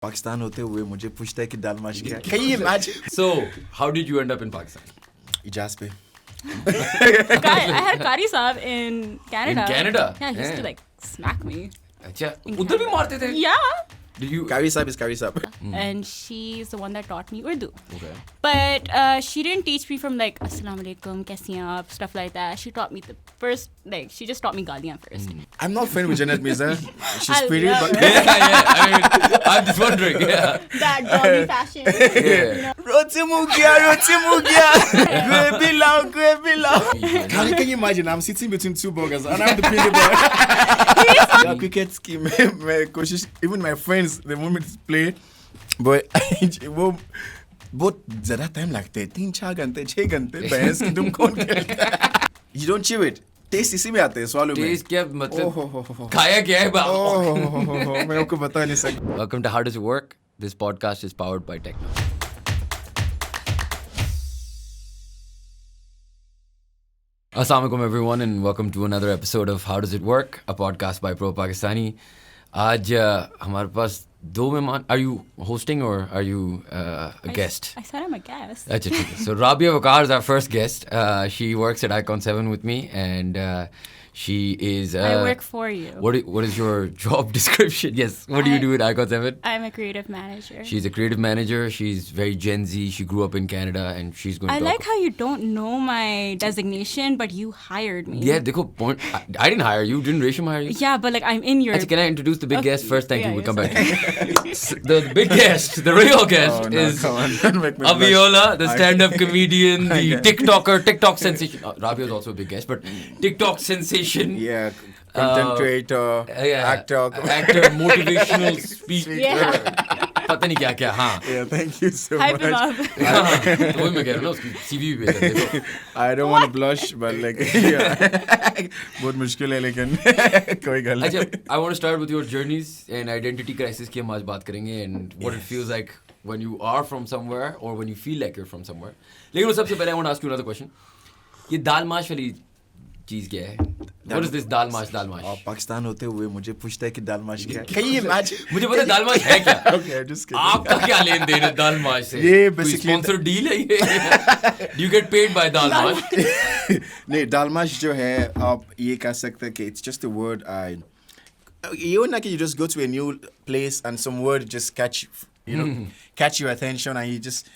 पाकिस्तान होते हुए मुझे पूछता है कि दाल माश क्या है. Can you imagine? So, how did you end up in Pakistan? Ijaz pe. I had a Qari Saab in Canada. In Canada? Yeah, he used to like smack me. अच्छा, उधर भी मारते थे? Yeah. Did you? Qari Saab is Qari Saab. And she's the one that taught me Urdu. Okay. But she didn't teach me from like Assalamu alaikum, kaisi hain aap, stuff like that. She taught me the first, like she just taught me Galiyan first. I'm not friend with Jannat Mirza. She's pretty, love but Yeah. I mean, I'm just wondering. Yeah. That doggy fashion. Yeah. Roti mugia. Gravy lao. Can you imagine? I'm sitting between two burgers and I'm the Pindi Boy. Yeah, cricket scheme. Even my friends, they want me to play, but बहुत ज़्यादा time लगते हैं 3-4 घंटे 6 घंटे बहस की तुम कौन खेलता. You don't chew it. Taste इसी में आते हैं swallow में. Taste क्या मतलब? खाया क्या है बाप? मैं आपको बता नहीं सकता. Welcome to How Does It Work? This podcast is powered by Tecno. Assalamu alaikum everyone and welcome to another episode of How Does It Work? A podcast by ProPakistani. आज हमारे पास दो मेहमान. Are you hosting or are you a guest? I said I'm a guest. अच्छा ठीक है. So Rabia is our first guest. She works at Icon 7 with me and she is... I work for you. What is your job description? Yes, what do you do at Icon 7? I'm a creative manager. She's a creative manager. She's very Gen Z. She grew up in Canada and she's going to... I like how you don't know my designation, but you hired me. Yeah, dekho, point. I didn't hire you. Didn't Resham hire you? Yeah, but like I'm in your... Actually, can I introduce the big guest first? Thank you. We'll come yes. back. The big guest, the real guest is Abiola, the stand-up comedian, the TikTok sensation. Rabia is also a big guest, but TikTok sensation. Yeah, content creator, actor, motivational speaker. Yeah. पता नहीं क्या क्या हाँ. Yeah, thank you so Hype him much. up. तो वही मैं कह रहा हूँ ना उसकी CV भी भेजा देखो. I don't want to blush, but like yeah, बहुत मुश्किल है लेकिन कोई गल नहीं. अच्छा, I want to start with your journeys and identity crisis की हम आज बात करेंगे and what it feels like when you are from somewhere or when you feel like you're from somewhere. लेकिन वो सबसे पहले I want to ask you another question. ये दाल माश वाली चीज क्या है? What is this दाल माश? और पाकिस्तान होते हुए मुझे पूछता है कि दाल माश क्या है. Can you imagine? मुझे पता है दाल माश है क्या? Okay, I'm just kidding. आपका क्या लेन देन है दाल माश से? ये कोई basically sponsor deal है ये? Do you get paid by दाल माश? नहीं, दाल माश जो है आप ये कह सकते हैं कि it's just a word. You know, you just go to a new place and some word just catch your attention and you just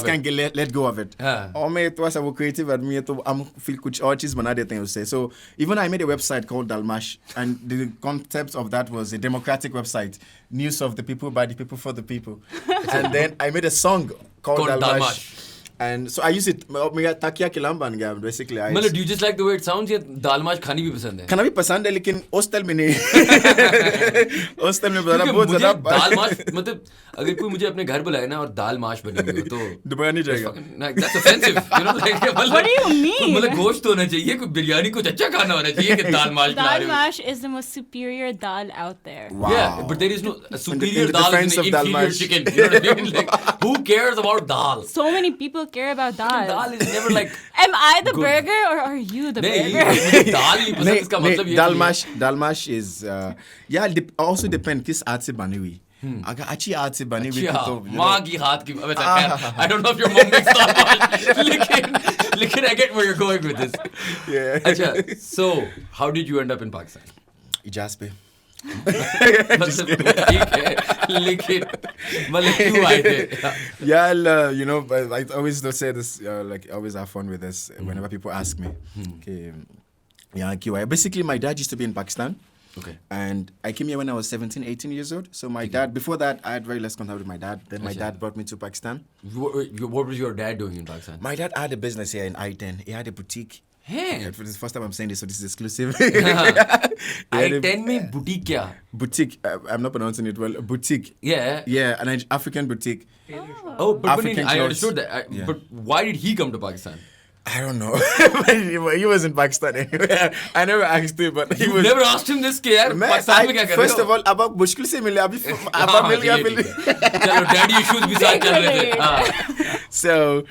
can't let go of it. और मैं तो ऐसा वो creative आदमी है तो हम feel कुछ और चीज बना देते हैं उससे. So even I made a website called Dalmash and the concept of that was a democratic website, news of the people by the people for the people. And then I made a song called Dalmash. And so I use it. मेरा ताकिया किलाम बन गया basically. मतलब do you just like the way it sounds या दाल माश खानी भी पसंद है? खाना भी पसंद है लेकिन hostel में नहीं. Hostel में बना बहुत ज़्यादा. दाल माश मतलब अगर कोई मुझे अपने घर बुलाए ना और दाल माश बनी हुई हो तो दोबारा नहीं जाएगा. That's offensive. You know, like What do you mean? मतलब गोश्त होना चाहिए, कोई बिरयानी कुछ अच्छा खाना होना चाहिए कि दाल माश खिला रहे Dal हो. mash is the most superior dal out there. Wow. Yeah, but there is no superior in the dal defense in of inferior dal mash. chicken. You know what I mean? Like, who cares about dal? So many people care about dal. Dal is never like. Am I the good. burger or are you the नहीं, burger? मुझे दाल नहीं पसंद इसका मतलब ये नहीं है. दाल माश is also depend किस हाथ से बनी हुई. अगर अच्छी हाथ से बनी हुई तो माँ की हाथ की I don't know if your mom makes दाल माश लेकिन I get where you're going with this. Yeah. अच्छा, so how did you end up in Pakistan? Ejaz पे. मतलब ठीक है लेकिन मतलब क्यों आए थे? Yeah, you know, I always say this, like I always have fun with this whenever people ask me. Okay, yeah, QI. Basically, my dad used to be in Pakistan. Okay. And I came here when I was 17, 18 years old. So my dad, before that, I had very less contact with my dad. Then my dad brought me to Pakistan. What was your dad doing in Pakistan? My dad had a business here in I-10. He had a boutique. Hey. Yeah, for this first time I'm saying this, so this is exclusive. I-10 में boutique क्या? Boutique. I'm not pronouncing it well. Boutique. Yeah. Yeah, an African boutique. Oh, but African I clothes. understood that. Yeah. But why did he come to Pakistan? I don't know. He was in Pakistan anyway. I never asked him, but he was. Never asked him this, यार पाकिस्तान में क्या कर रहे हो? First of all, अब आप मुश्किल से मिले अभी अब मिल गया फिर. चलो daddy issues भी साथ चल रहे थे. So.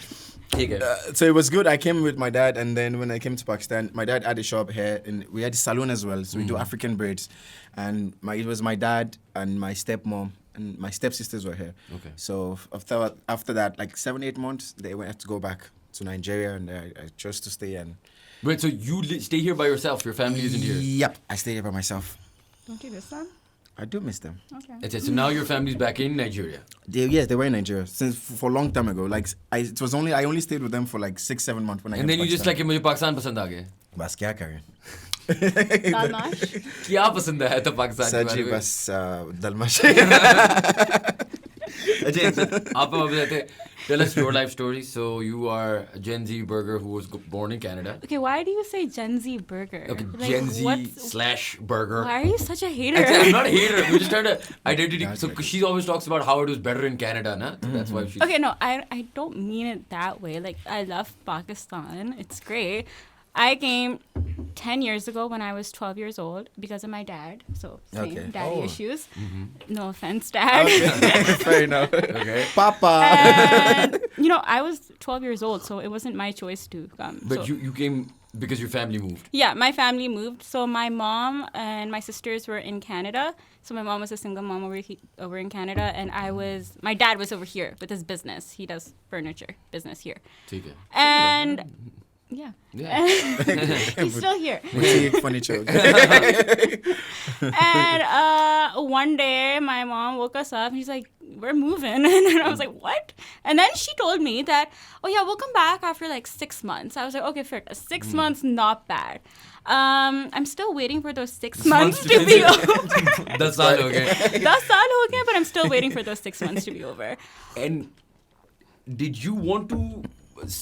ठीक है. So it was good. I came with my dad, and then when I came to Pakistan, my dad had a shop here, and we had a salon as well. So we do African braids, and it was my dad and my stepmom and my stepsisters were here. Okay. So after that, like 7-8 months, they had to go back to Nigeria, and I chose to stay. And Wait, so you stay here by yourself? Your family isn't here? Yep, I stay here by myself. Don't you miss them? I do miss them. Okay. Okay, so now your family's back in Nigeria. They were in Nigeria since for a long time ago. Like I only stayed with them for like 6-7 months when I. And then you just like, मुझे पाकिस्तान पसंद आ गया. बस क्या करें? Dalmash? क्या पसंद है तो पाकिस्तान के बारे सच्ची में? बस दलमाश. अच्छा, आप अब बताते. Tell us your life story. So you are a Gen Z burger who was born in Canada. Okay, why do you say Gen Z burger? Okay, Like, Gen Z / burger. Why are you such a hater? I'm not a hater. We're just trying to identity. So she always talks about how it was better in Canada, na? So that's why she. Okay, no, I don't mean it that way. Like, I love Pakistan. It's great. I came 10 years ago when I was 12 years old because of my dad. So, same daddy issues. No offense, Dad. Okay. Fair enough. Okay. Papa. And, I was 12 years old, so it wasn't my choice to come. But so, you came because your family moved. Yeah, my family moved. So my mom and my sisters were in Canada. So my mom was a single mom over in Canada, and my dad was over here with his business. He does furniture business here. ठीक है. And yeah. He's still here. Boutique furniture. And one day my mom woke us up and she's like, we're moving. And I was like, what? And then she told me that, oh yeah, we'll come back after like 6 months. I was like, okay, fair. 6 months, not bad. I'm still waiting for those 6 months to be over. 10 साल हो गए. 10 साल हो गए, but I'm still waiting for those 6 months to be over. And did you want to?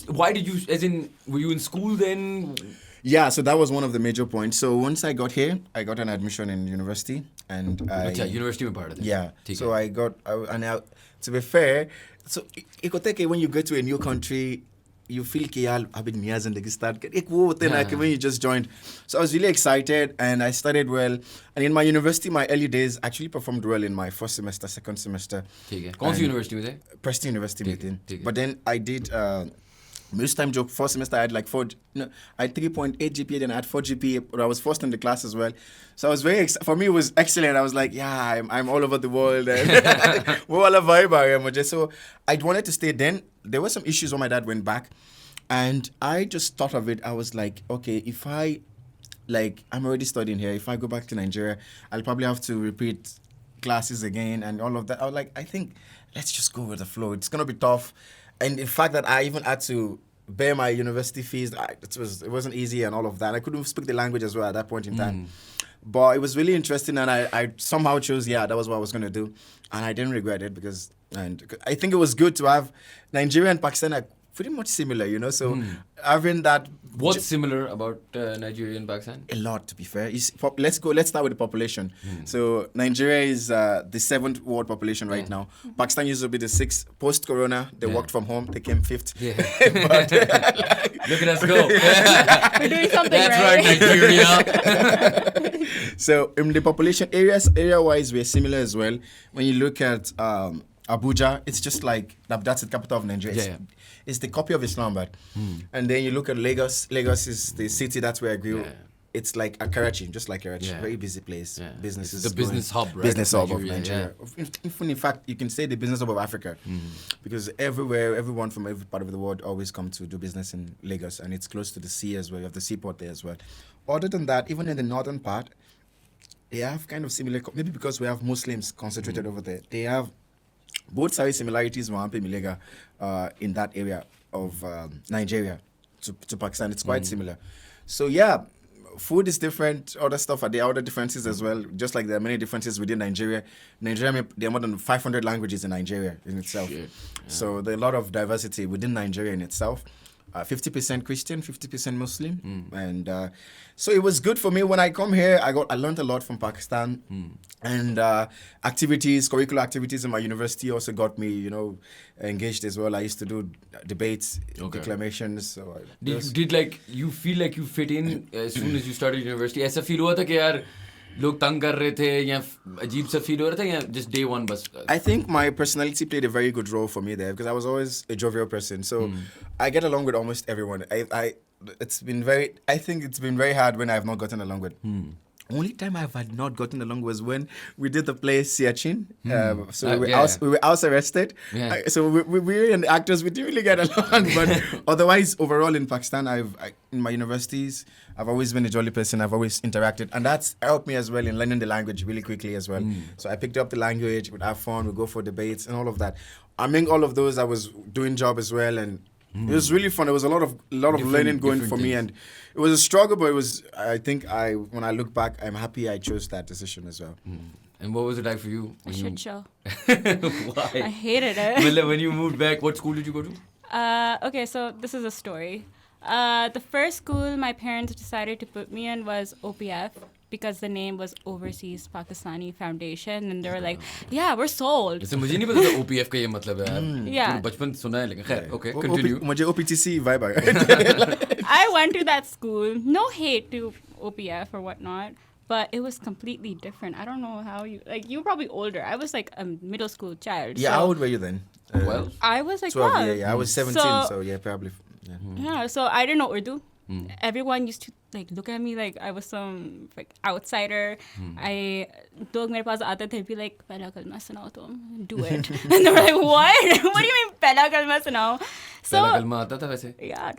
Why did you? As in, were you in school then? Yeah, so that was one of the major points. So once I got here, I got an admission in university, and university में पढ़ा था. Yeah. So I got, to be fair, so when you go to a new country, you feel कि यार अभी नया ज़िंदगी start कर एक वो होते ना कि when you just joined. So I was really excited, and I studied well. And in my university, my early days actually performed well in my first semester, second semester. ठीक है. कौन सी university में थे? Preston University में थे. ठीक है. But then I did. Most time joke, first semester I had like I had 3.8 GPA, then I had 4 GPA, but I was first in the class as well. So I was very for me it was excellent. I was like, yeah, I'm all over the world. So I wanted to stay. Then there were some issues when my dad went back, and I just thought of it. I was like, okay, if I'm already studying here. If I go back to Nigeria, I'll probably have to repeat classes again and all of that. I was like, I think let's just go with the flow. It's gonna be tough. And in fact that I even had to bear my university fees, it wasn't easy and all of that. I couldn't speak the language as well at that point in time. But it was really interesting, and I somehow chose, that was what I was going to do. And I didn't regret it because I think it was good to have Nigeria and Pakistan are pretty much similar, so having that... What's similar about Nigeria and Pakistan? A lot, to be fair. Let's start with the population. So Nigeria is the 7th world population right now. Pakistan used to be the 6th. Post-corona, they worked from home. They came 5th. Yeah. But, look at us go. We're doing something That's right, Nigeria. So in the population area-wise, we're similar as well. When you look at Abuja, it's just like that's the capital of Nigeria. It's the copy of Islamabad. And then you look at Lagos. Lagos is the city that's where I grew. Yeah. It's like a Karachi, just like Karachi. Yeah. Very busy place. Yeah. Businesses. It's the business hub, right? Business hub of Nigeria. Yeah. In fact, you can say the business hub of Africa. Because everyone from every part of the world always come to do business in Lagos. And it's close to the sea as well. You have the seaport there as well. Other than that, even in the northern part, they have kind of similar, maybe because we have Muslims concentrated over there. They have both side similarities in that area of Nigeria to Pakistan. It's quite similar. So food is different, other stuff, there are other differences as well, just like there are many differences within Nigeria. There are more than 500 languages in Nigeria in itself. Yeah. So there are a lot of diversity within Nigeria in itself. 50% Christian, 50% Muslim. And so it was good for me. When I come here, I learned a lot from Pakistan. And curricular activities in my university also got me, engaged as well. I used to do debates, declamations. So did you feel like you fit in as soon as you started university? ऐसा feel हुआ था कि यार लोग तंग कर रहे थे या अजीब सा फील हो रहा था या just day one बस? I think my personality played a very good role for me there because I was always a jovial person. So I get along with almost everyone. I think it's been very hard when I have not gotten along with Only time I've had not gotten along was when we did the play Cheen. So we were house arrested. Yeah. So we and the actors, we didn't really get along. But otherwise, overall in Pakistan, in my universities, I've always been a jolly person. I've always interacted. And that's helped me as well in learning the language really quickly as well. So I picked up the language, we'd have fun, we'd go for debates and all of that. Among all of those, I was doing job as well, and it was really fun. There was a lot of learning going for me, and it was a struggle, but it was. I think when I look back, I'm happy I chose that decision as well. And what was it like for you? A shit show. Why? I hated it. When you moved back, what school did you go to? Okay, so this is a story. The first school my parents decided to put me in was OPF because the name was Overseas Pakistani Foundation, and they were like, "Yeah, we're sold." जैसे मुझे नहीं पता था OPF का ये मतलब है यार. Yeah. बचपन सुना है लेकिन खैर. Okay, continue. मुझे OPTC vibe आया. I went to that school. No hate to OPF or whatnot, but it was completely different. I don't know how you were probably older. I was like a middle school child. Yeah, so how old were you then? Well, I was like 12. 12. Yeah, I was 17. So yeah, probably. Yeah. Yeah, so I didn't know Urdu. Everyone used to like look at me like I was some like outsider. Dog mere paas aate the be like pehla kalma sunao tum, do it. And they were like, what? What do you mean pehla kalma sunao? So पहला कलमा आता था वैसे. yeah,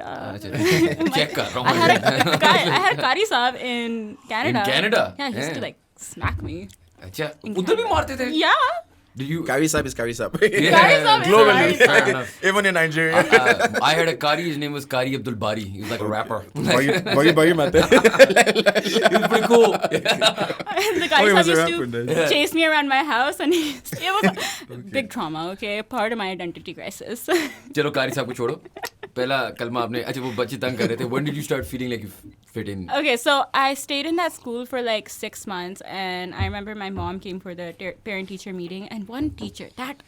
Check कर रहा हूँ. I had a Qari Saab in Canada. In Canada? Yeah, he used to like smack me. अच्छा उधर भी मारते थे. Yeah. Did you? Kari Saab is Kari Saab. Qari Saab is Globally. Qari Saab. Even in Nigeria. I had a Qari, his name was Qari Abdul Bari. He was like a rapper. Bari mate. He was pretty cool. The guy was a used rapper to then. chase me around my house, and it was a big trauma, okay? Part of my identity crisis. चलो कारी साहब को छोड़ो. पहला कलमा आपने अच्छा वो बच्चे तंग कर रहे थे. When did you start feeling like you fit in? Okay, so I stayed in that school for like 6 months, and I remember my mom came for the parent-teacher meeting, and one teacher, that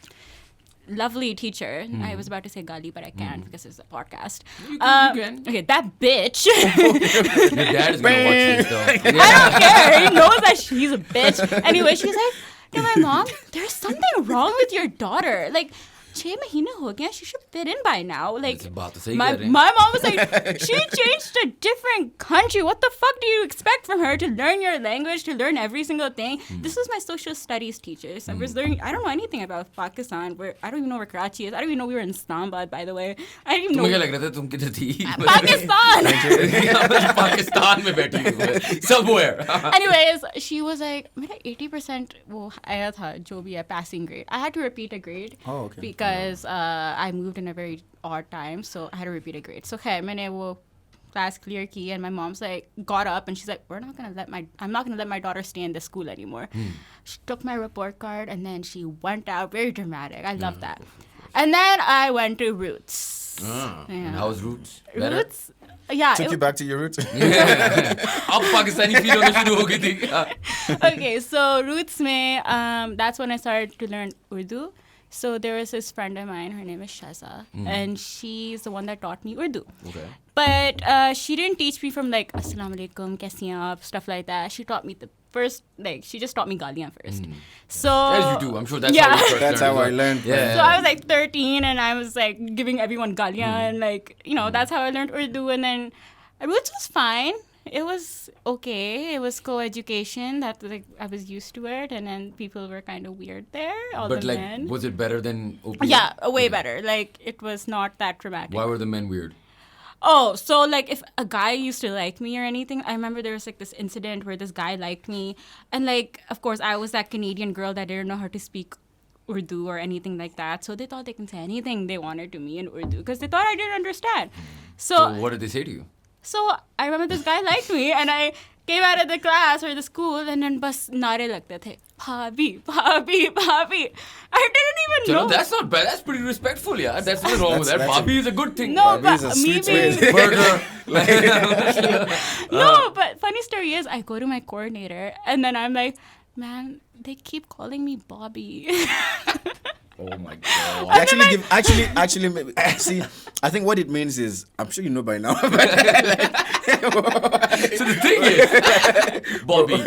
lovely teacher, I was about to say gali, but I can't because it's a podcast. You can. Okay, that bitch. Your dad is gonna watch this though. I don't care. He knows that she's a bitch. Anyway, she's like, to my mom, there's something wrong with your daughter. Like, 6 mahine ho gaya, she should fit in by now. Like, बात तो सही my कह रहे हैं. mom was like, she changed to a different country. What the fuck do you expect from her to learn your language, to learn every single thing? This was my social studies teacher. So I was learning, I don't know anything about Pakistan. I don't even know where Karachi is. I don't even know we were in Islamabad, by the way. I didn't even तुम्हें क्या know. लग रहा था तुम किधर थी? Pakistan! Pakistan में बैठी हुई. Somewhere. Anyways, she was like, मेरा 80% वो आया था जो भी है passing grade. I had to repeat a grade. Oh, okay. Because I moved in a very odd time, so I had to repeat a grade. So okay, मैंने वो class clear की, and my mom's like got up and she's like, I'm not gonna let my daughter stay in this school anymore. She took my report card and then she went out, very dramatic. I love that. And then I went to Roots. And how's Roots? Better? Roots, yeah. Took you back to your roots. अब Pakistani feel होना शुरू हो गई थी. Okay, so Roots में that's when I started to learn Urdu. So there was this friend of mine, her name is Shaza, and she's the one that taught me Urdu. Okay. But she didn't teach me from like Assalamu alaikum, kaise hain aap, stuff like that. She taught me she just taught me Galiyan first. So As you do, I'm sure that's Yeah. how you first That's learned how I as well. learned. Yeah. So I was like 13 and I was like giving everyone Galiyan, like, that's how I learned Urdu. And then Roots was fine. It was okay. It was co-education. That like I was used to it, and then people were kind of weird there. All But the like, men. was it better than OPM? Yeah, way better. Like it was not that dramatic. Why were the men weird? Oh, so like if a guy used to like me or anything, I remember there was like this incident where this guy liked me, and like of course I was that Canadian girl that didn't know how to speak Urdu or anything like that. So they thought they can say anything they wanted to me in Urdu because they thought I didn't understand. So what did they say to you? So I remember this guy liked me, and I came out of the class or the school, and then bas naare lagte the, bhabhi, bhabhi, bhabhi. I didn't even Chalo, know. that's not bad. That's pretty respectful, yeah. That's nothing wrong with that. That's Bhabhi is a good thing. No, Bhabhi is but a me sweet being way. Burger. no, but funny story is I go to my coordinator, and then I'm like, man, they keep calling me Bobby. Oh my god. Actually, see, I think what it means is, I'm sure you know by now. So the thing is, Bobby.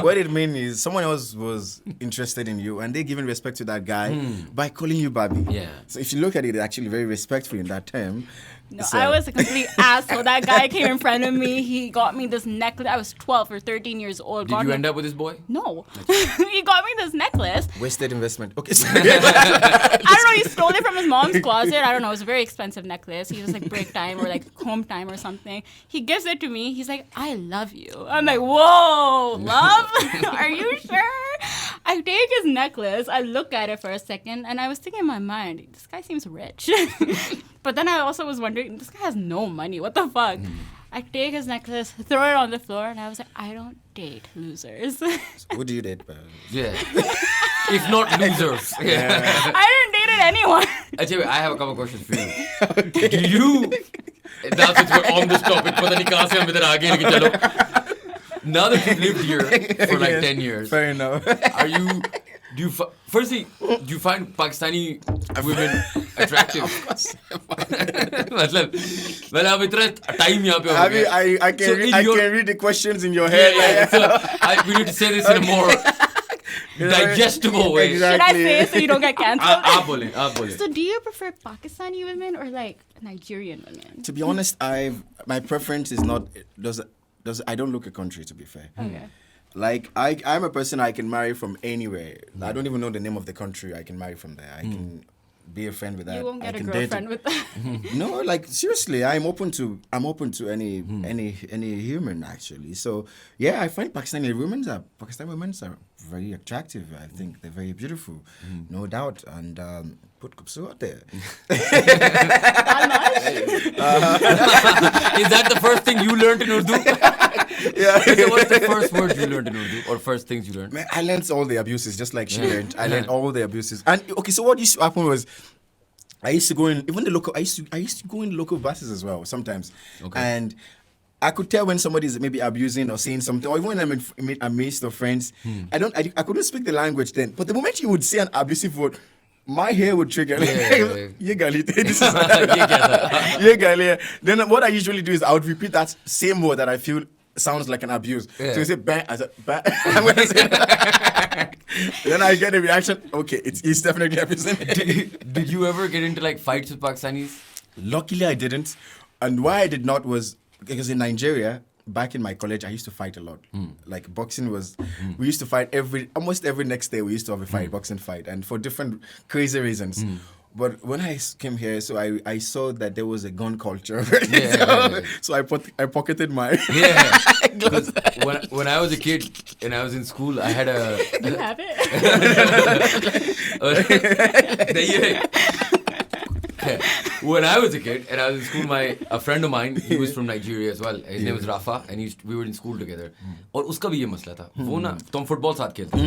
What it means is someone else was interested in you and they're giving respect to that guy by calling you Bobby. Yeah. So if you look at it, actually very respectful in that term. No, So- I was a complete asshole. That guy came in front of me. He got me this necklace. I was 12 or 13 years old. Did you end up with this boy? No. He got me this necklace. Wasted investment. Okay. I don't know. He stole it from his mom's closet. I don't know. It was a very expensive necklace. He was like break time or like home time or something. He gives it to me. He's like, I love you. I'm like, whoa, love? Are you sure? I take his necklace. I look at it for a second and I was thinking in my mind, this guy seems rich. But then I also was wondering, this guy has no money. What the fuck? I take his necklace, throw it on the floor, and I was like, I don't date losers. Who do you date? Yeah. If not losers. Yeah. I didn't date anyone. Actually, I have a couple questions for you. Do you... Now since we're on this topic, पता नहीं कहाँ से हम इधर आ गए, लेकिन चलो. Now that you've lived here for like 10 years, Fair enough. are you... Firstly, do you find Pakistani women attractive? Of course. मतलब आप इतना time यहाँ पे हो गया. I can So read, in I your- can read the questions in your Yeah, head. yeah. So we need to say this in a more digestible way. Exactly. Should I say it so you don't get cancelled? आप बोले. So do you prefer Pakistani women or like Nigerian women? To be honest, my preference is not I don't look a country, to be fair. Okay. Like I'm a person I can marry from anywhere. I don't even know the name of the country. I can marry from there. I can be a friend with that. You won't I get a can date girlfriend with that. No, like seriously, I'm open to any human actually. So yeah, I find Pakistani women are very attractive. I think they're very beautiful, no doubt. And put kupsu out there. Is that the first thing you learned in Urdu? Yeah. So what's the first word you learned in Urdu, or first things you learned? Man, I learned all the abuses, just like she learned. I learned all the abuses. And okay, so what used to happen was, I used to go in I used to go in local buses as well sometimes, and I could tell when somebody's maybe abusing or saying something, or even when I'm in amidst of friends. I couldn't speak the language then, but the moment you would say an abusive word, my hair would trigger. Yeah. Ye gali, this is ye gali. Then what I usually do is I would repeat that same word that I feel sounds like an abuse. Yeah. So you say bang, I said bang. I'm gonna say then I get a reaction. Okay, it's definitely abusing. Did you ever get into like fights with Pakistanis? Luckily, I didn't. And why I did not was because in Nigeria, back in my college, I used to fight a lot. Like boxing was, we used to fight almost every next day. We used to have a fight, boxing fight, and for different crazy reasons. But when I came here, so I saw that there was a gun culture. So I pocketed my Yeah. Because when I was a kid and I was in school, I had a... Do you have it? When I was a kid and I was in school, a friend of mine, he was from Nigeria as well. His name was Rafa, and we were in school together. और उसका भी ये मसला था. वो ना, तो हम फुटबॉल साथ खेलते थे.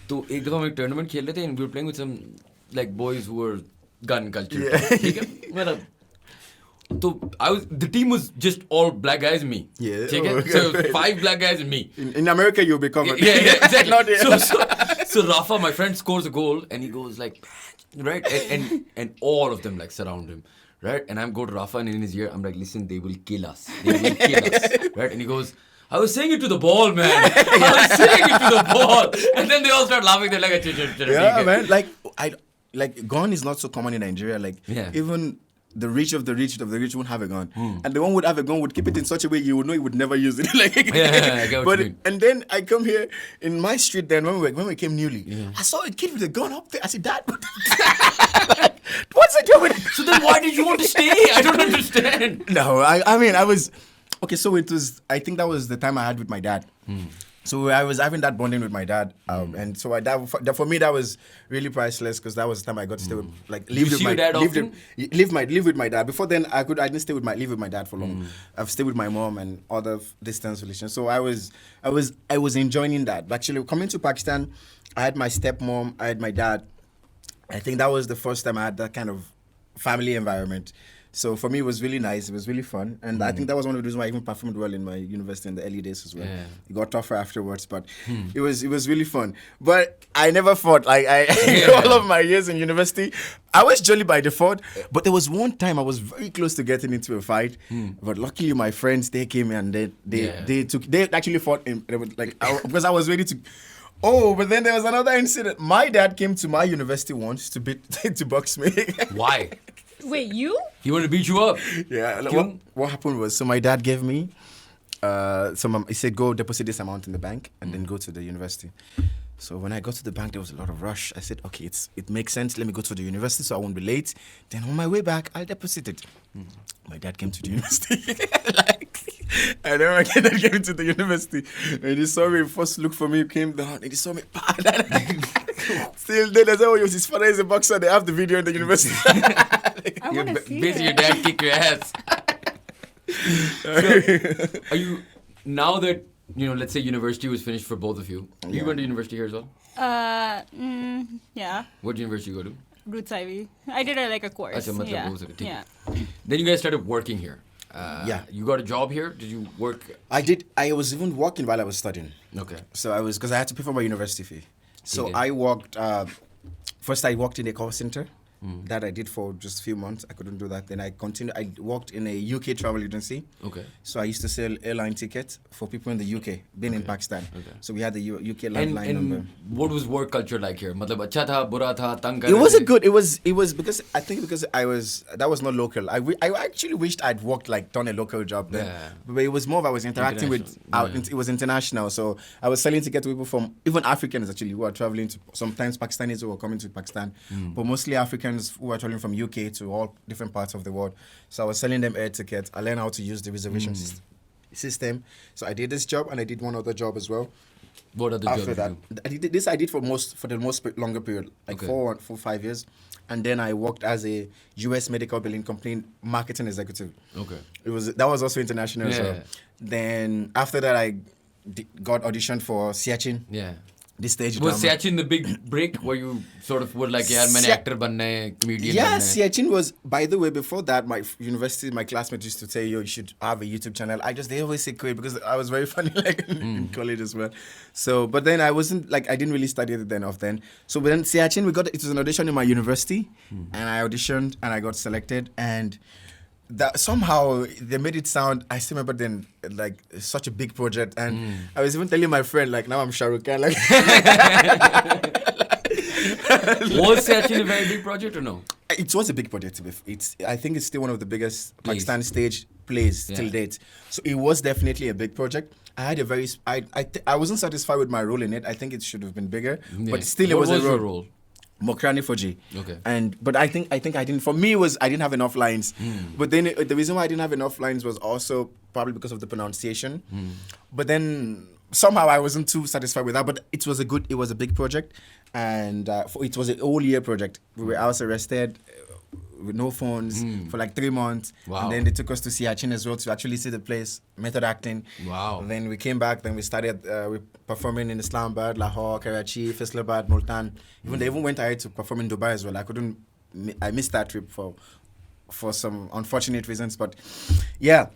तो एक दफा हम एक टूर्नामेंट खेल रहे थे, and we were playing with some like boys who were gun culture. ठीक है? मतलब So the team was just all black guys and me. Yeah. Okay? Oh, So okay. 5 black guys and me. In America, you'll be covered. Yeah, exactly. Not here. So Rafa, my friend, scores a goal and he goes like, right, and all of them like surround him, right? And I'm go to Rafa and in his ear, I'm like, listen, they will kill us. They will kill us, right? And he goes, I was saying it to the ball, man. I was saying it to the ball. And then they all start laughing. They're like, Yeah, man. Like gun is not so common in Nigeria. Like even the rich of the rich won't have a gun, and the one would have a gun would keep it in such a way you would know he would never use it. Like, I get what you mean. And then I come here in my street. Then when we came newly, I saw a kid with a gun up there. I said, Dad, what's it doing? So then why did you want to stay? I don't understand. No, I mean I was okay. So it was. I think that was the time I had with my dad. So I was having that bonding with my dad, and so for me that was really priceless because that was the time I got to stay with, like live with my dad. Before then I didn't live with my dad for long. I've stayed with my mom and other distance relations. So I was enjoying that. But actually coming to Pakistan, I had my stepmom, I had my dad. I think that was the first time I had that kind of family environment. So for me, it was really nice. It was really fun. And I think that was one of the reasons why I even performed well in my university in the early days as well. Yeah. It got tougher afterwards, but it was really fun. But I never fought. Like all of my years in university, I was jolly by default. But there was one time I was very close to getting into a fight. But luckily, my friends, they came and they actually fought. They were like, because I was ready to. Oh, but then there was another incident. My dad came to my university once to box me. Why? Wait, you? He wanted to beat you up. Yeah. What happened was, so my dad gave me, he said, go deposit this amount in the bank and then go to the university. So when I got to the bank, there was a lot of rush. I said, okay, it makes sense. Let me go to the university so I won't be late. Then on my way back, I'll deposit it. My dad came to the university. I never again that came to the university. And he saw me, first looked for me, came down, and he saw me. Still then I said, oh, his father is a boxer. They have the video in the university. I want to see Basically, your it. dad kicked your ass. So, are you, now that, let's say university was finished for both of you. You went to university here as well? Yeah. What university you go to? Roots Ivy. I did a course. Yeah. Then you guys started working here. Yeah. You got a job here? Did you work? I did. I was even working while I was studying. Okay. So because I had to pay for my university fee. So Okay. I worked, first I worked in a call center. That I did for just a few months. I couldn't do that. Then I worked in a UK travel agency. Okay. So I used to sell airline tickets for people in the UK, being in Pakistan. Okay. So we had the UK landline number. And what was work culture like here? Matlab, acha tha, bura tha, tang kar It rahe wasn't the? good. It was because that was not local. I actually wished I'd worked done a local job there. Yeah. But it was more of I was interacting with, International, it was international. So I was selling tickets to people from, even Africans actually, who are traveling to, sometimes Pakistanis who were coming to Pakistan, but mostly Africans who are traveling from UK to all different parts of the world. So I was selling them air tickets. I learned how to use the reservation system. So I did this job and I did one other job as well. What other After job that, I did for the most longer period, like Okay. 5 years, and then I worked as a U.S. medical billing company marketing executive. Okay. That was also international. Yeah. So then after that, I got auditioned for Cheen. Yeah. This stage Was drama. Sachin the big break where you sort of were like, yaar, maine actor banna hai, comedian Yeah, banna hai? Cheen was, by the way, before that, my classmates used to say, yo, you should have a YouTube channel. They always say quit because I was very funny in college as well. So, but then I wasn't, I didn't really study it then off then. So then Cheen, it was an audition in my university and I auditioned and I got selected and that somehow they made it sound, I still remember then, such a big project. And I was even telling my friend, now I'm Shah Rukh Khan. Was Sachin a very big project or no? It was a big project. I think it's still one of the biggest Pakistan stage plays till date. So it was definitely a big project. I had I wasn't satisfied with my role in it. I think it should have been bigger, but still it What was a your role. Mokrani Fuji. Okay. But I think I didn't. For me, I didn't have enough lines. But then the reason why I didn't have enough lines was also probably because of the pronunciation. But then somehow I wasn't too satisfied with that. But it was a big project, and it was a whole year project. We were house arrested with no phones for 3 months. Wow. And then they took us to Siachen as well to actually see the place, method acting. Wow. Then we came back, then we started performing in Islamabad, Lahore, Karachi, Faisalabad, Multan. They even went ahead to perform in Dubai as well. I missed that trip for some unfortunate reasons. But yeah,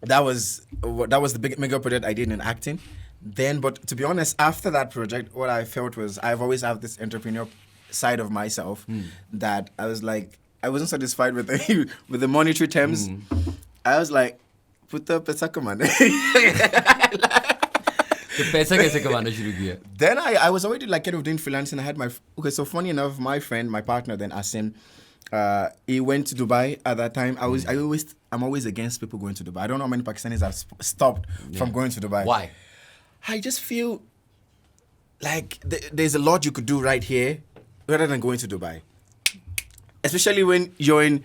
that was the big mega project I did in acting. Then, but to be honest, after that project, what I felt was I've always had this entrepreneur side of myself that I was I wasn't satisfied with the monetary terms. I was like, put the pesa kamane. तो पैसा कैसे कमाना शुरू किया? Then I was already kind of doing freelancing. I had so funny enough, my friend, my partner then, Asim, he went to Dubai at that time. I'm always against people going to Dubai. I don't know how many Pakistanis have stopped from going to Dubai. Why? I just feel like there's a lot you could do right here rather than going to Dubai. Especially when you're in...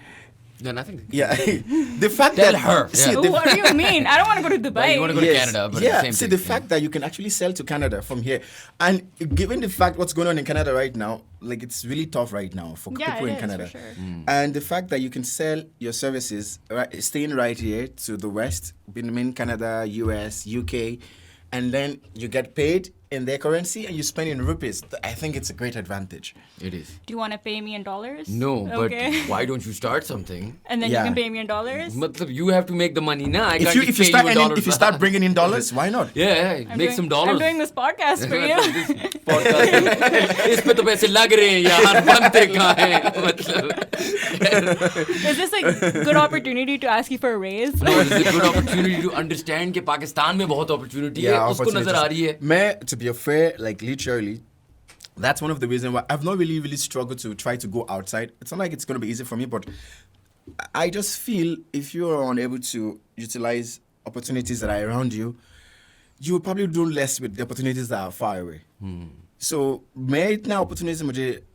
No, nothing. Yeah. The fact Tell that... her. See, Yeah. What do you mean? I don't want to go to Dubai. Well, you want to go to Canada, but yeah. the same See, thing. the fact that you can actually sell to Canada from here, and given the fact what's going on in Canada right now, it's really tough right now for people in Canada. For sure. And the fact that you can sell your services, staying right here to the West, being in Canada, US, UK, and then you get paid in their currency and you spend in rupees, I think it's a great advantage. It is. Do you want to pay me in dollars? No, Okay. but why don't you start something? And then Yeah. you can pay me in dollars? Matlab, you have to make the money, na? I If can't you just if you pay start in any, dollars. if you start bringing in dollars, why not? Yeah, make some dollars. I'm doing this podcast for you. इस पे तो पैसे लग रहे हैं यार, बनते कहाँ हैं? मतलब Is this a good opportunity to ask you for a raise? no, it's a good opportunity to understand कि पाकिस्तान में बहुत opportunity है, उसको नजर आ रही है. To be fair, like literally, that's one of the reasons why I've not really struggled to try to go outside. It's not like it's going to be easy for me, but I just feel if you're unable to utilize opportunities that are around you, you will probably do less with the opportunities that are far away. So, now opportunities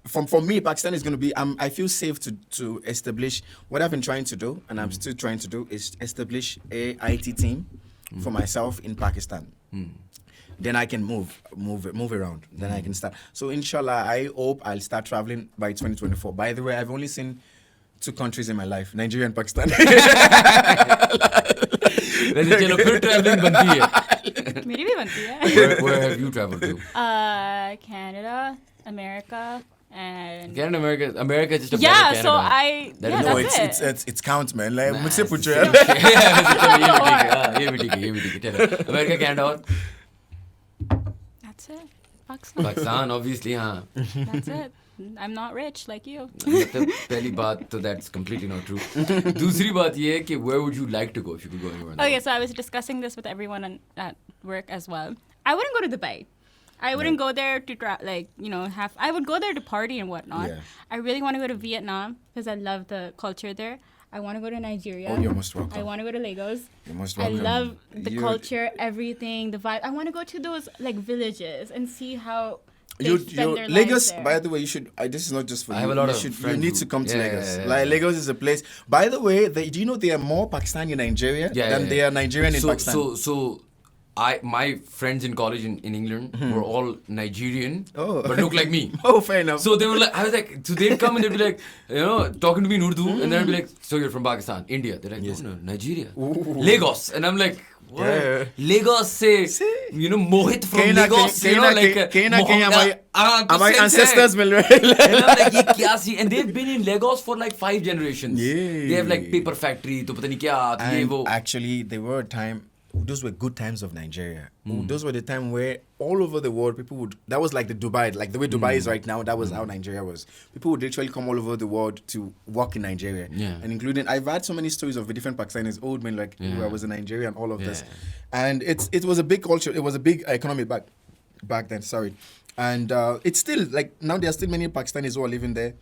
for me, Pakistan is going to be. I feel safe to establish what I've been trying to do, and I'm still trying to do, is establish a IT team for myself in Pakistan. Then I can move around. Then I can start. So, inshallah, I hope I'll start traveling by 2024. By the way, I've only seen 2 countries in my life: Nigeria and Pakistan. वैसे चलो फिर traveling बनती है. मेरी भी बनती है. Where have you traveled to? Canada, America, and Canada, America is just a yeah. better So Canada. yeah, No, that's it. it's count, man. Like, Nah, मुझसे पूछो ये यार. भी ठीक है. चलो, America, Canada और That's it. Pakistan. Pakistan, obviously, हाँ. That's it. I'm not rich like you. मतलब पहली बात तो that's completely not true. दूसरी बात ये है कि where would you like to go if you could go anywhere? Okay, so I was discussing this with everyone at work as well. I wouldn't go to Dubai. I wouldn't go there to I would go there to party and whatnot. Yeah. I really want to go to Vietnam because I love the culture there. I want to go to Nigeria. Oh, you're most welcome. I want to go to Lagos. You're most I welcome. love the culture, everything, the vibe. I want to go to those like villages and see how they spend their Lagos, lives there. by the way, you should. This is not just for I you. have a lot you of should, friends You need who- to come to yeah, Lagos. yeah, yeah. Like Lagos is a place. By the way, do you know there are more Pakistani in Nigeria than there are Nigerian in Pakistan? So my friends in college in England were all Nigerian, but look like me. Oh, fair enough. So they were like, I was like, so they'd come and they'd be like, talking to me in Urdu, and then I'd be like, so you're from Pakistan, India? They're like, Yes. no, Nigeria, Ooh. Lagos, and I'm like, what? Yeah. Lagos se, Mohit from Lagos, my ancestors will. And I'm like, ye kya si? And they've been in Lagos for like 5 generations. Yeah. They have like paper factory, to pata nahi kya, ye And wo. actually, there were a time. Those were good times of Nigeria. Those were the time where all over the world people would. That was like the Dubai, like the way Dubai is right now. That was how Nigeria was. People would literally come all over the world to work in Nigeria, Yeah. and including I've had so many stories of different Pakistanis, old men like who I was in Nigeria and all of this, Yeah. and it was a big culture. It was a big economy back then. Sorry, and it's still like now there are still many Pakistanis who are living there.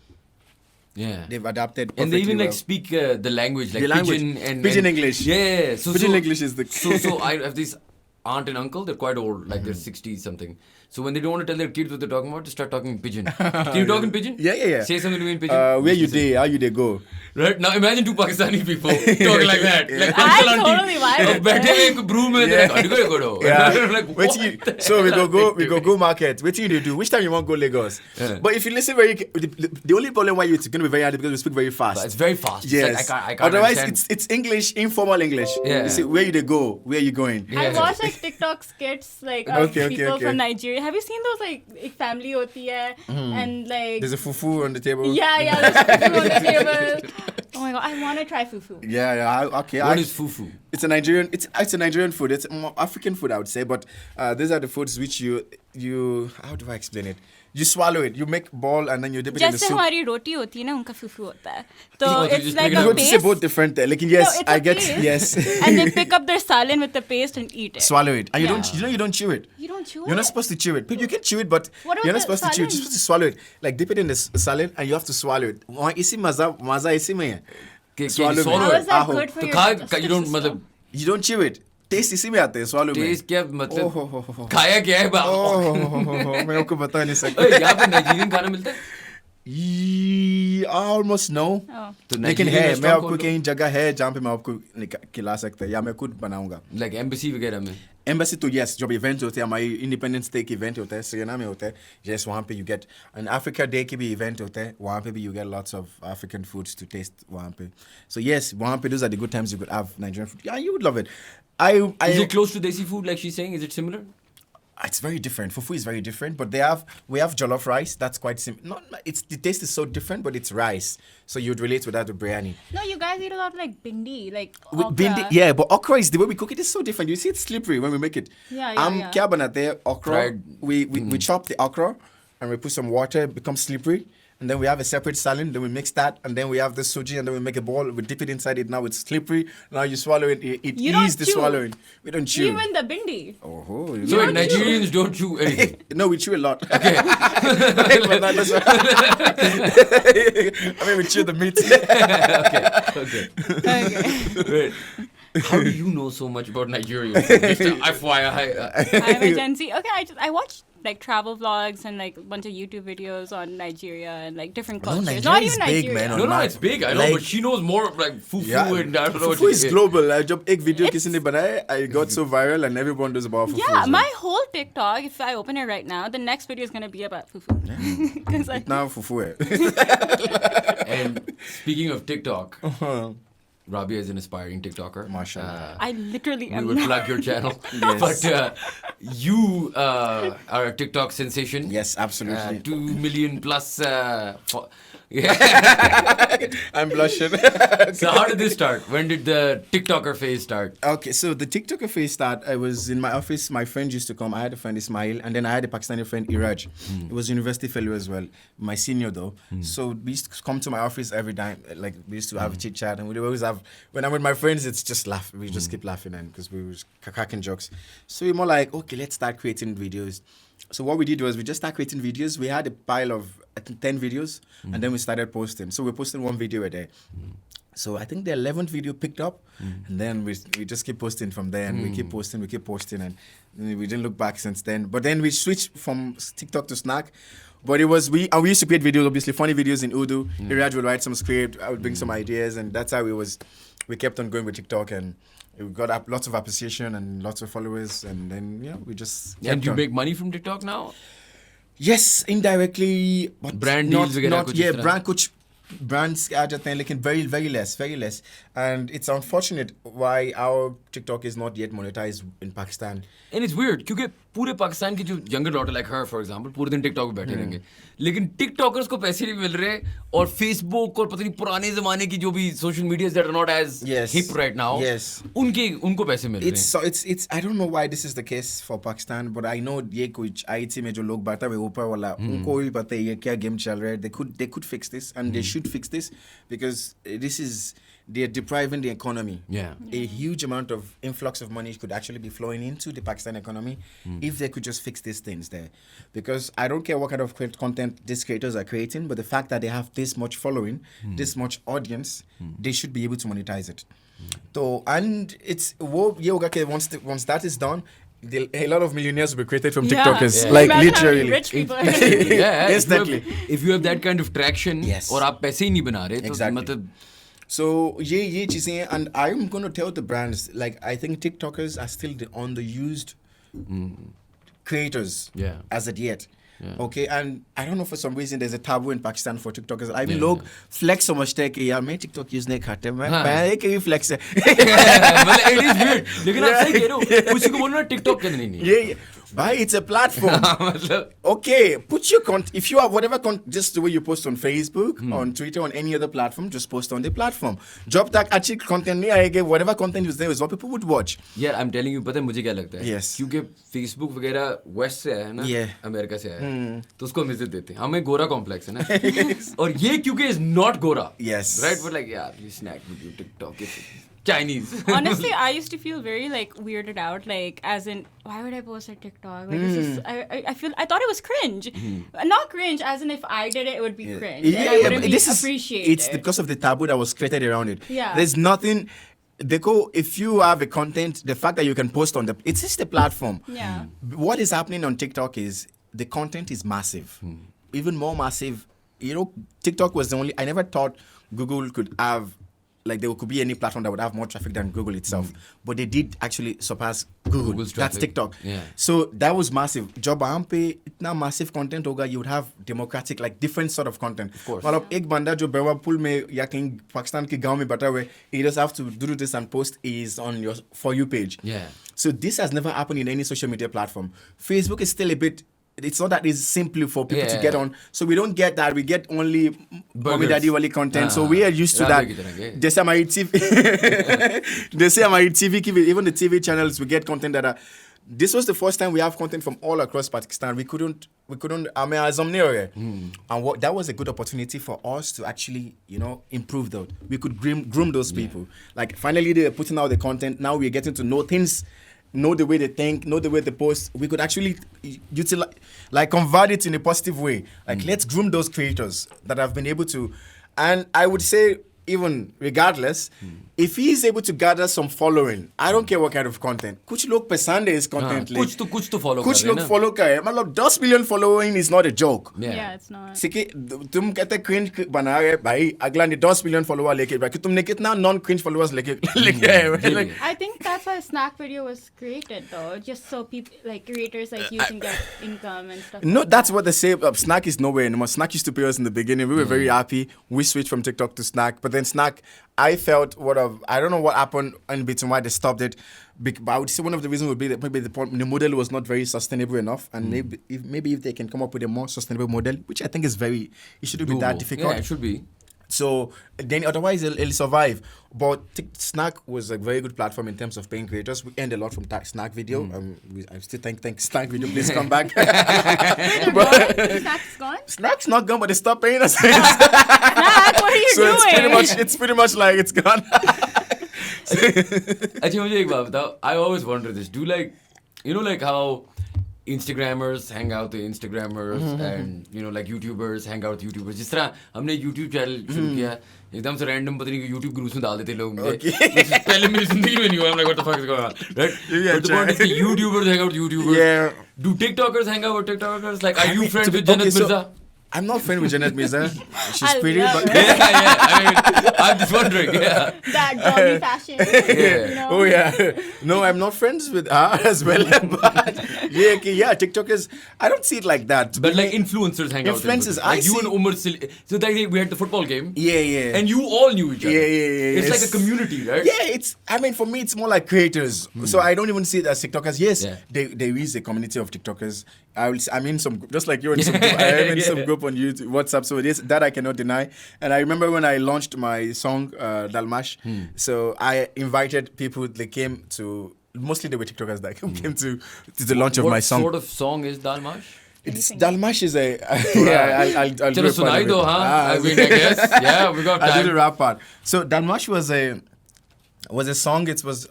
Yeah. They've adapted. And they even perfectly like well. speak the language, like The language. Pidgin and Pidgin and- English. Yeah. Pidgin English is the. So I have this aunt and uncle. They're quite old, like they're 60 something. So when they don't want to tell their kids what they're talking about, they start talking in Pidgin. Can you talk in Pidgin? Yeah. Say something to me in Pidgin. Where you day? How you they go? Right now, imagine 2 Pakistani people talking like that, like I uncle auntie. totally vibe with बैठे हुए एक room में, they're like, "Adigo, adigo." Yeah. Like, Wait what? so we go market. What you do? Which time you want to go Lagos? Yeah. But if you listen the only problem why it's going to be very hard because we speak very fast. It's very fast. It's Yes. like, I can't Otherwise, understand. it's English, informal English. Yeah. You see, where you they go? Where you going? I watch like TikTok skits like of Okay. people from Nigeria. Have you seen those like family hoti hai and like There's a fufu on the table. yeah there's fufu on the table. Oh my god, I want to try fufu. Yeah. Okay. What is fufu? It's a Nigerian. It's a Nigerian food. It's more African food, I would say. But these are the foods which you. How do I explain it? You swallow it. You make ball and then you dip it in the जैसे soup. हमारी रोटी होती है ना उनका fufu होता है तो Oh, so it's just like pick it a You up. go to say paste. both different. Like yes, No, it's I a get paste. yes. And they pick up their salan with the paste and eat it. Swallow it. And you Yeah. don't. You don't chew it. You don't chew You're not it? supposed to chew it. You can chew it, but What about you're not the supposed to chew it. You're salan? supposed to swallow it. Like dip it in the saline and you have to swallow it. वहाँ इसी मजा इसी में है. Swallow में. How is that Aho. good for तो your खा digestive you don't system? मतलब You don't chew it. Taste इसी में आते हैं. Swallow में. टेस्ट क्या Oh, मतलब ho, ho, ho, ho. खाया क्या है बाप? मैं आपको बता नहीं सकता. ओए, यहाँ पे नाइजीरियन खाना मिलता है? I almost know. Oh. तो लेकिन नाइजीरियन है मैं restaurant आपको खोल कहीं जगह है जहाँ पे मैं आपको खिला सकता है या मैं खुद बनाऊंगा. लो। Like embassy वगैरह में. Embassy तो yes जब event होते हैं हमारी Independence Day की event होता है Sirena में होता है yes वहाँ पे you get an Africa Day की भी event होता है वहाँ पे भी you get lots of African foods to taste वहाँ पे so yes वहाँ पे those are the good times you could have Nigerian food yeah you would love it Is it close to desi food like she's saying? Is it similar? It's very different. Fufu is very different, but we have jollof rice. That's quite simple. The taste is so different, but it's rice. So you'd relate with that with biryani. No, you guys eat a lot of like bindi, like With okra. bindi, yeah, but okra is the way we cook it is so different. You see, it's slippery when we make it. Yeah. Kya banate okra. Fried. We chop the okra and we put some water. It becomes slippery. And then we have a separate saline, then we mix that, and then we have the suji, and then we make a ball, we dip it inside it, now it's slippery, now you swallow it, it You don't ease the chew. swallowing. We don't chew. Even the bindi. Oh, So Nigerians don't chew anything. no, we chew a lot. Okay. But not this one. I mean, we chew the meat. Okay. Wait. How do you know so much about Nigeria? Just FYI. I'm a Gen Z. Okay, I watch like travel vlogs and like a bunch of YouTube videos on Nigeria and like different cultures. Not Nigeria's even big, Nigeria. man. No, it's big. I know, Like- but she knows more of like fufu and I don't know what Fufu is she- global. I dropped egg video kissing it, but I got so viral and everyone knows about fufu. Yeah, so. my whole TikTok, if I open it right now, the next video is going to be about fufu. 'Cause I- Now fufu. Eh? And speaking of TikTok, Rabia is an aspiring TikToker. Mashallah. I literally We am will not. plug your channel. Yes. But you are a TikTok sensation. Yes, absolutely. 2 million plus. Yeah. I'm blushing. So how did this start? When did the TikToker phase start? Okay, so the TikToker phase started. I was in my office. My friend used to come. I had a friend Ismail, and then I had a Pakistani friend Iraj. He was university fellow as well. My senior though. So we used to come to my office every time. Like we used to have a chit chat, and we always have. When I'm with my friends, it's just laugh. We just keep laughing, and because we were cracking jokes. So we're more like, okay, let's start creating videos. So what we did was we just started creating videos. We had a pile of I think 10 videos, and then we started posting. So we're posting one video a day. So I think the 11th video picked up, and then we just keep posting from there, and we keep posting, and we didn't look back since then. But then we switched from TikTok to Snack. But it was we used to create videos, obviously funny videos in Urdu. Iraj would write some script, I would bring some ideas, and that's how we kept on going with TikTok, and we got lots of appreciation and lots of followers, and then we just kept And do you on. make money from TikTok now? Yes, indirectly, but Brand not, deals वगैरह not कुछ yeah, इस तरह? brand कुछ brands आ जाते हैं, लेकिन very less, and it's unfortunate why our TikTok is not yet monetized in Pakistan. And it's weird क्योंकि पूरे पाकिस्तान की जो younger daughter like her for example पूरे दिन TikTok पे बैठे रहेंगे लेकिन TikTokers को पैसे नहीं मिल रहे और Facebook और पता नहीं पुराने जमाने की जो भी social medias that are not as Yes. hip right now Yes. उनको पैसे मिल रहे हैं. It's I don't know why this is the case for Pakistan, but I know ये कुछ IT में जो लोग बात है ऊपर वाला उनको भी पता है ये क्या game चल रहा है. They could fix this, and they should fix this, because they're depriving the economy. Yeah. A huge amount of influx of money could actually be flowing into the Pakistan economy if they could just fix these things there. Because I don't care what kind of content these creators are creating, but the fact that they have this much following, this much audience, they should be able to monetize it. So, and it's once that is done, a lot of millionaires will be created from Yeah. TikTokers. Yeah. Like Imagine how many literally. rich people are gonna be. Yeah, Instantly. if you have that kind of traction Yes. और आप पैसे ही नहीं बना रहे तो Exactly. मतलब So ye cheezein, and I'm gonna tell the brands, like, I think TikTokers are still the underused creators Yeah. as of yet. Yeah. Okay, and I don't know, for some reason there's a taboo in Pakistan for TikTokers. I mean, Yeah, log flex so much कि यार मैं TikTok use नहीं करते मैं हाँ. मैं एक ही flex है. मतलब it is weird लेकिन आप सही कह रहे हो किसी को बोलना TikTok के नहीं Yeah. Bhai, it's a platform. मतलब Okay, put your content. If you have whatever content, just the way you post on Facebook, on Twitter, on any other platform, just post on the platform. Job tag अच्छी content नहीं आएगा, whatever content is there is what people would watch. यार I'm telling you पता है मुझे क्या लगता है Yes. क्योंकि Facebook वगैरह वेस्ट से आया है ना Yeah. अमेरिका से आया है तो उसको हम इज्जत देते हैं हमें गोरा कॉम्प्लेक्स है ना और ये क्योंकि इज नॉट गोरा Yes. राइट बट लाइक यार you snack with you TikTok Chinese Honestly, I used to feel very like weirded out, like as in, why would I post a TikTok? Like this is, I thought it was cringe, not cringe as in if I did it, it would be cringe. and I wouldn't be appreciated. It's because of the taboo that was created around it. Yeah. There's nothing. If you have a content, the fact that you can post on it's just a platform. Yeah. What is happening on TikTok is the content is massive, even more massive. You know, TikTok was the only. I never thought Google could have like there could be any platform that would have more traffic than Google itself. But they did actually surpass Google. Google's That's traffic. TikTok. Yeah. So that was massive. Job ampe itna massive content hoga, you would have democratic, like different sort of content. Of course. Well, ek banda jo bewa pool mein ya king Pakistan ki gaon mein bata hue, you just have to do this and post is on your For You page. Yeah. So this has never happened in any social media platform. Facebook is still a bit. It's not that it's simply for people to get on. So we don't get that. We get only Mommy Daddy Wali content. So we are used to that. They say my TV. They say my TV. Even the TV channels, we get content that are. This was the first time we have content from all across Pakistan. We couldn't. I mean, as and that was a good opportunity for us to actually, improve that. We could groom those people. Like finally, they're putting out the content. Now we're getting to know things. Know the way they think, know the way they post. We could actually utilize, like convert it in a positive way. Like let's groom those creators that have been able to. And I would say, even regardless, if he is able to gather some following, I don't care what kind of content. Kuch log pasand hai is content. Kuch to follow. Kuch log follow kar hai. Matlab 10 million following is not a joke. Yeah, it's not. तुम कहते cringe बना रहे भाई अगला ने 10 million follower लेके भाई कि तुमने कितना non cringe followers लेके आए like I think that's why snack video was created though, just so people like creators like you can get income and stuff. No, like that's that. what they say. Snack is nowhere anymore. Snack used to pay us in the beginning. We were very happy. We switched from TikTok to Snack, but then Snack, I felt I don't know what happened in between why they stopped it. But I would say one of the reasons would be that maybe the model was not very sustainable enough, and maybe if they can come up with a more sustainable model, which I think is it shouldn't be that difficult. Yeah, it should be. So then otherwise it'll survive. But Snack was a very good platform in terms of paying creators. We earned a lot from Snack video. I still thank Snack video. Please come back. Snack's gone? Snack's not gone, but they stopped paying us. Snack, what are you So doing? it's pretty much like it's gone. अच्छा मुझे एक बात बताओ. I always wonder this. Do like how Instagrammers hang out with Instagrammers and like YouTubers hang out with YouTubers. जिस तरह हमने YouTube channel शुरू किया एकदम से random पता नहीं YouTube groups में डाल देते लोग मुझे. पहले मेरी जिंदगी में नहीं हुआ. I'm like what the fuck is going on, right? But the point is that YouTubers hang out with YouTubers. Yeah. Do TikTokers hang out with TikTokers? Like are you friends with Jannat Mirza? I'm not friends with Jannat Mirza. She's pretty, but Yeah. I mean, I'm just wondering. Yeah. That doggy fashion. Yeah. Oh yeah. No, I'm not friends with her as well. But yeah, TikTokers. I don't see it like that. But like influencers hang out. Influencers, Like I you see. and Umar. So like we had the football game. Yeah. And you all knew each other. Yeah. It's like a community, right? Yeah, for me, it's more like creators. So I don't even see it as TikTokers. Yes, Yeah. there is a community of TikTokers. I'm in some, just like you're in some group. I'm in some group on YouTube, WhatsApp. So that I cannot deny. And I remember when I launched my song, Dalmash. So I invited people. They came to, mostly they were TikTokers that came to the launch of my song. What sort of song is Dalmash? Dalmash is a. I'll do Chalo a part sunai of do, it. huh? I mean, I guess. Yeah, we got time. I'll do the rap part. So Dalmash was a song. It was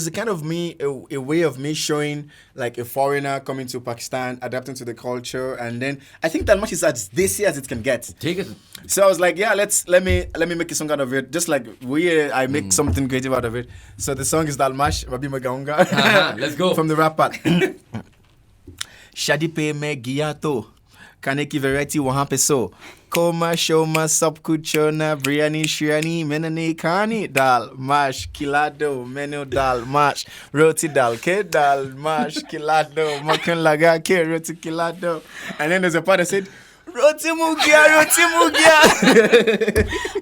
a kind of a way of me showing like a foreigner coming to Pakistan, adapting to the culture, and then I think Dalmash is as desi as it can get. Take it. So I was like, yeah, let me make a song out of it. Just like I make something creative out of it. So the song is Dalmash, Rabi Magaunga. Let's go. From the rap part. Shadi pe mein giya to खाने की variety वहाँ पे सो coma शोमा सब कुछ ना बिरयानी शियानी मैंने नहीं खानी दाल माश खिला दो मैंने दाल माश रोटी डाल के दाल माश खिला दो मक्खन लगा के रोटी खिला दो. And then there's a part that said Roti mugia.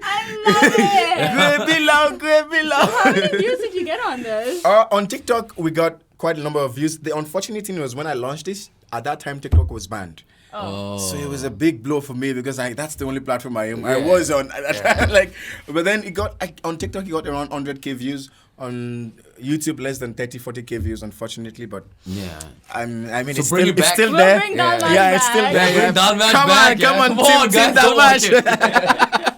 I love it. Gravy lao. How many views did you get on this? On TikTok, we got quite a number of views. The unfortunate thing was when I launched this, at that time TikTok was banned. Oh. So it was a big blow for me because that's the only platform I Yeah. was on. But then on TikTok, it got around 100k views. On YouTube, less than 30-40k views, unfortunately. But Yeah. I mean, So it's bring still, it back. it's still We'll there. bring Dalmash Yeah, it's still back. there. Bring Dalmash Come back. on, Come on, Team guys, go watch Dalmash.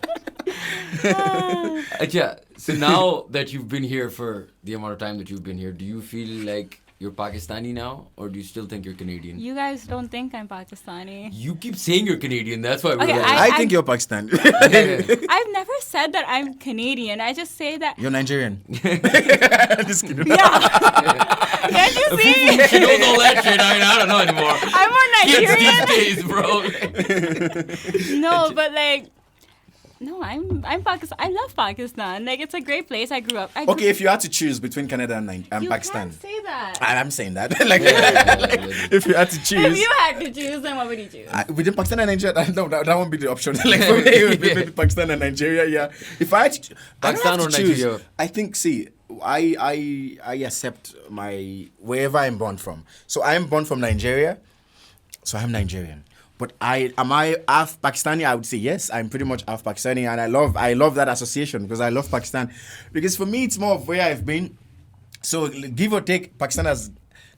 Achha, so now that you've been here for the amount of time that you've been here, do you feel like you're Pakistani now, or do you still think you're Canadian? You guys don't think I'm Pakistani. You keep saying you're Canadian. That's why we're Okay, like, I think you're Pakistani. I've never said that I'm Canadian. I just say that. You're Nigerian. Just kidding. Yeah. Can't you see? She knows all that shit. I don't know anymore. I'm more Kids Nigerian. these days, bro. No, but like, No, I'm Pakistan. I love Pakistan. Like, it's a great place. I grew up. Okay, if you had to choose between Canada and you Pakistan. can't say that. I'm saying that. Like, if you had to choose. If you had to choose, then what would you choose? Within Pakistan and Nigeria, no, that won't be the option. Like, for me, it would be between Pakistan and Nigeria, yeah. If I had to, Pakistan or Nigeria? I think, see, I accept wherever I'm born from. So I'm born from Nigeria, so I'm Nigerian. But am I half Pakistani? I would say yes. I'm pretty much half Pakistani, and I love that association because I love Pakistan. Because for me, it's more of where I've been. So give or take,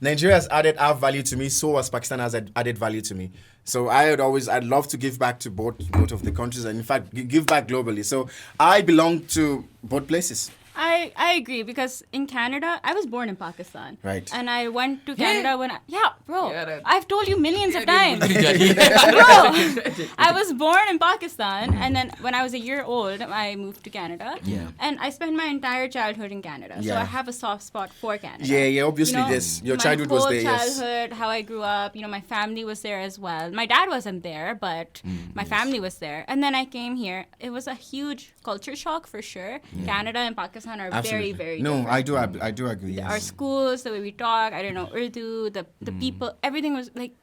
Nigeria has added half value to me. So has Pakistan has added value to me. So I'd love to give back to both of the countries, and in fact, give back globally. So I belong to both places. I agree because in Canada, I was born in Pakistan. Right. And I went to Canada when bro. Yeah, right. I've told you millions of times. Bro, Yeah. I was born in Pakistan and then when I was a year old, I moved to Canada. Yeah. And I spent my entire childhood in Canada. So Yeah. I have a soft spot for Canada. Yeah, obviously this. Your childhood was there, My yes. whole childhood, how I grew up, my family was there as well. My dad wasn't there, but my family was there. And then I came here. It was a huge culture shock for sure. Canada and Pakistan are Absolutely. very, very No, different. I do agree. Yes. Our schools, the way we talk, I don't know, Urdu, the people, everything was like,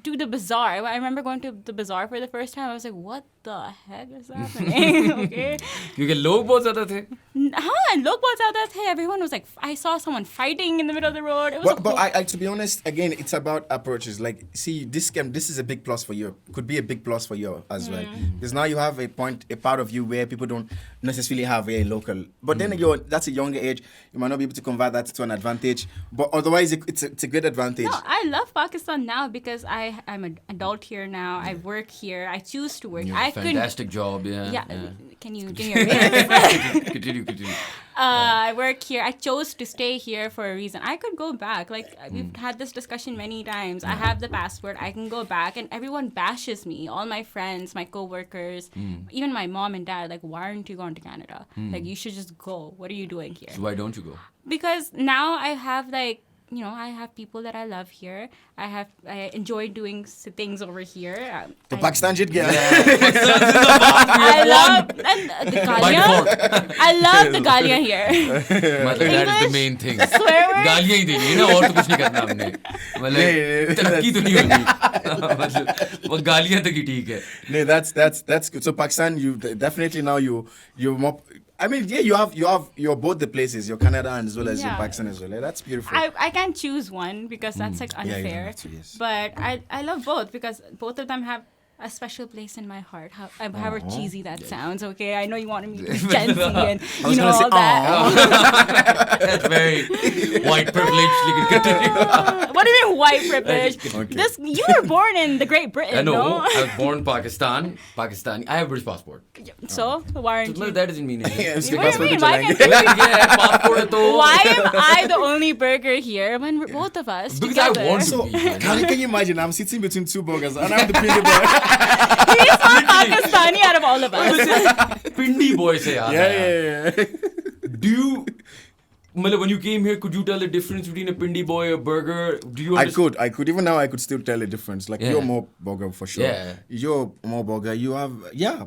to the bazaar. I remember going to the bazaar for the first time. I was like, what the heck is happening? Okay. क्योंकि लोग बहुत ज़्यादा थे. हाँ, लोग बहुत ज़्यादा थे. Everyone was like, I saw someone fighting in the middle of the road. It was But I, to be honest, again, it's about approaches. Like, see, this is a big plus for you. Could be a big plus for you as well. Because now you have a part of you where people don't necessarily have a local. But then that's a younger age. You might not be able to convert that to an advantage. But otherwise, it's a great advantage. No, I love Pakistan now because I'm an adult here now. I work here. I choose to work. Fantastic job, yeah. Can you do your best? Continue. I work here. I chose to stay here for a reason. I could go back. Like, we've had this discussion many times. I have the passport. I can go back. And everyone bashes me. All my friends, my co-workers, even my mom and dad, like, why aren't you going to Canada? Like, you should just go. What are you doing here? So why don't you go? Because now I have, like, I have people that I love here. I enjoy doing things over here. To Pakistan jit gaya. I love the galia. I love the galia here. मतलब that is the main thing. Swear word. गालियाँ ही देनी है ना और तो कुछ नहीं करना हमने. मतलब तरक्की तो नहीं होनी. मतलब वो गालियाँ तक ही ठीक है. No, that's good. So Pakistan, you definitely now you're more. I mean, yeah, you're both the places. You're Canada and as well as in Pakistan as well. Yeah, that's beautiful. I can't choose one because that's like unfair. Yeah, you don't have to, yes. But I love both because both of them have a special place in my heart. However cheesy that sounds, okay? I know you wanted me to be Gen Z and all that. That's very white privilege. What do you mean white privilege? Okay. You were born in the Great Britain, No, no? I was born in Pakistani. I have a British passport. So why aren't you? That doesn't mean anything. Yeah, it's What because do you mean? we're Why language. can't passport है तो Why am I the only burger here when we're both of us Because I together? want to So, be. man. can you imagine? I'm sitting between two burgers and I'm the Pindi Boy. He's not Pakistani out of all of us. Pindi Boys से याद आया. Yeah. Do you, मतलब when you came here, could you tell the difference between a Pindi Boy, a burger? Do you understand? I could. Even now, I could still tell the difference. Like, Yeah. you're more burger for sure. Yeah. You're more burger. You have,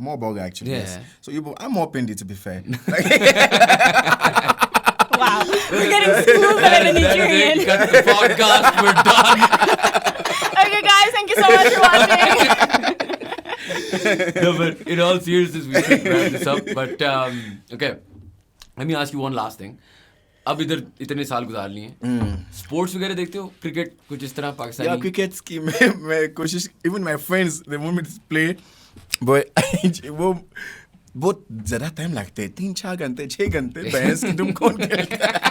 more burger actually. Yeah. Yes. So I'm more Pindi, to be fair. Wow. We're getting schooled by the Nigerian. Cut the podcast. We're done. Okay, guys, thank you so much for watching. No, but in all seriousness, we should wrap this up. But okay, let me ask you one last thing. अब इधर इतने साल गुजार लिए sports वगैरह देखते हो cricket कुछ इस तरह पाकिस्तानी Yeah, cricket की मैं कोशिश, even my friends they want me to play, but वो बहुत ज़्यादा टाइम लगते हैं, 3-4 घंटे 6 घंटे बहस की तुम कौन खेलता है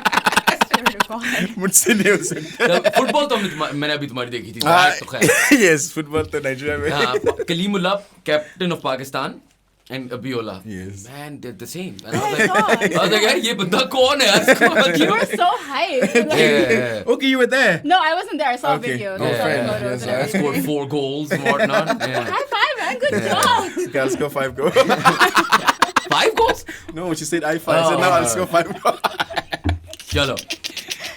मुझसे नहीं हो सकता. फुटबॉल तो मैंने अभी तुम्हारी देखी थी तो खैर Yes, फुटबॉल तो नाइजीरिया में. हाँ, Kalimullah captain of Pakistan and Abiola. Yes. Man, they're the same. And Oh my God. I was like, यार ये बंदा कौन है यार? You were so hyped. Like, Yeah. Okay, you were there. no, I wasn't there. I saw Okay. videos. Oh, I saw fair the enough. photos Yes, and I I scored everything. 4 goals and whatnot. Yeah. High five, man. Good job. Okay, I'll score 5 goals. 5 goals? No, she said I 5. So now I'll score 5 goals. चलो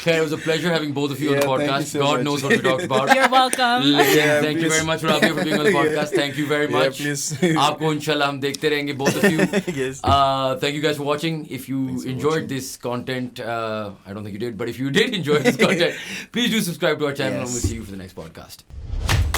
Khair, it was a pleasure having both of you on the Yeah, thank you podcast. so God much. knows what we talked about. You're welcome. Listen, thank you please. very much, Rabia, for being on the podcast. Thank you very much. please. Aapko inshallah hum dekhte rahenge, both of you. Yes. Thank you guys for watching. If you enjoyed this content, I don't think you did, but if you did enjoy this content, please do subscribe to our channel and we'll see you for the next podcast.